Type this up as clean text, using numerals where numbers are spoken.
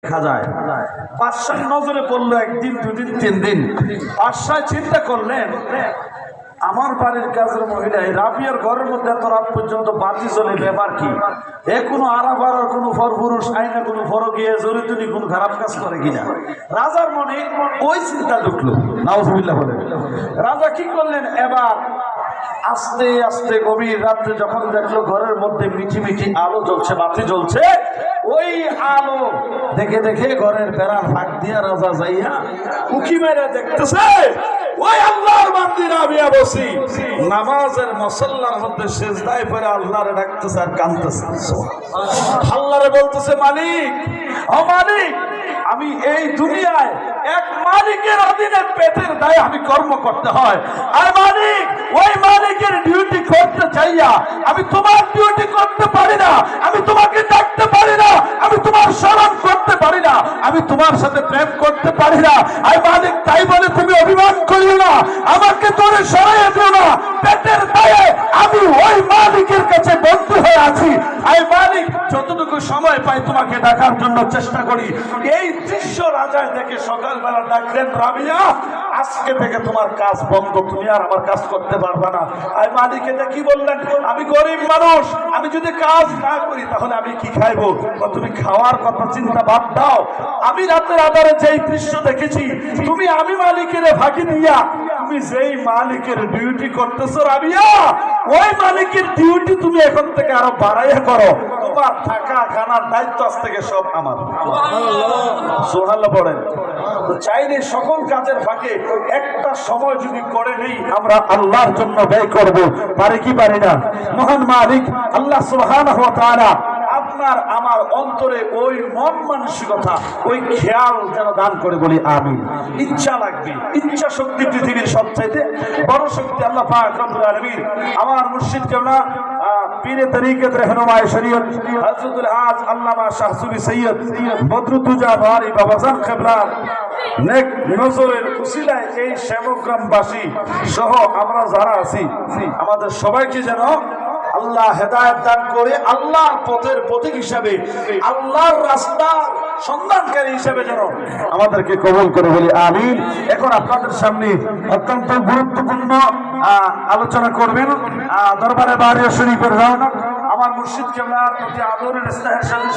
দেখা যায় বাদশার নজরে পড়লো একদিন, দুদিন, 3 দিন। বাদশাহ চিন্তা করলেন, আমার বাড়ির কাজের মহিলা এই রাবিয়ার ঘরের মধ্যে এত রাত পর্যন্ত বাতি জ্বলে, ব্যাপার কি? এ কোনো আরাফারার কোনো পরপুরুষ আইনা কোনো ফরক গিয়ে জরিতুনি কোনো খারাপ কাজ করে কিনা? রাজার মনে ওই চিন্তা ঢুকলো। নাউজুবিল্লাহ বলে রাজা কি করলেন, এবার আস্তে আস্তে গভীর রাত্রে যখন দেখলো ঘরের মধ্যে মিঠি মিঠি আলো জ্বলছে, বাতি জ্বলছে, ওই আলো দেখে দেখে ঘরের বেড়ার ফাঁক দিয়া রাজা যাইয়া উকি মেরে দেখতেছে ওই আল্লাহর বান্দি রাবিয়া বসি নামাজের মুসাল্লার মধ্যে সিজদায় পড়ে আল্লাহরে ডাকতেছে আর কাঁদতেছে। আল্লাহরে বলতেছে, মালিক, ও মালিক, আমি এই দুনিয়ায় এক মালিকের অধীনে পেটের দায়ে আমি কর্ম করতে হয়, আর মালিক ওই মালিকের ডিউটি করতে চাইয়া আমি তোমার ডিউটি করতে পারি না, আমি তোমাকে ডাকতে পারি না, আমি তোমার স্মরণ করতে পারি না, আমি তোমার সাথে প্রেম করতে পারি না। আর মালিক তাই বলে তুমি অভিমান করিও না, আমাকে তোরে সরাইয়া দিও না, পেটের দায়ে আমি ওই মালিকের কাছে বন্দী হয়ে আছি। আর মালিক যতটুকু সময় পাই তোমাকে ডাকার জন্য চেষ্টা করি। এই দৃশ্য রাজায় দেখে সকালবেলা ডাকলেন, রাবিয়া, আজকে থেকে তোমার কাজ বন্ধ, তুমি আর আমার কাজ করতে পারবে না। আর মালিক এটা কি বললেন, আমি গরিব মানুষ, আমি যদি কাজ না করি তাহলে আমি কি খাইবো? তুমি খাওয়ার কথা চিন্তা বাদ দাও, আমি রাতের আধারে যেই দৃশ্য দেখেছি, তুমি আমি মালিকের ফাঁকি দিয়া তুমি যেই মালিকের ডিউটি করতেছো রাবিয়া, ওই মালিকের ডিউটি তুমি এখন থেকে আরো বাড়াইয়া করো, তোমার থাকা খানার দায়িত্ব আজ থেকে সব আমার। সুবহানাল্লাহ পড়েন। চাইলে সকল কাজের ফাঁকে একটা সময় যদি করে নেই আমরা আল্লাহর জন্য ব্যয় করব, পারি কি পারি না? মহান মালিক আল্লাহ সুবহানাহু ওয়া তাআলা আপনার আমার অন্তরে ওই মন মানসিকতা, ওই খেয়াল যেন দান করে, বলি আমিন। ইচ্ছা লাগবে, ইচ্ছা শক্তি পৃথিবীর সবচাইতে বড় শক্তি আল্লাহ পাক রব্বুল আলামিন। আমার মুর্শিদ কেবলা পীরে তরিকত रहनुमाए শরীয়ত হযরতুল হাজ আল্লামা শাহ সুফি সৈয়দ বদরুদ্দোজা বারি বাবাজান কিবলা নেক নজরের উসিলায় এই শ্যামগ্রামবাসী সহ আমরা যারা আছি আমাদের সবাইকে যেন আল্লাহ হেদায়েত দান করে, আল্লাহর পথের প্রতীক হিসাবে, আল্লাহর রাস্তার সন্ধানকারী হিসাবে যেন আমাদেরকে কবুল করে, বলি আমিন। এখন আপনাদের সামনে অত্যন্ত গুরুত্বপূর্ণ আলোচনা করবেন দরবারে বারিয়া শরীফের রওনা আমার মুর্শিদ কেবলার প্রতি আদরের স্নেহের সাথে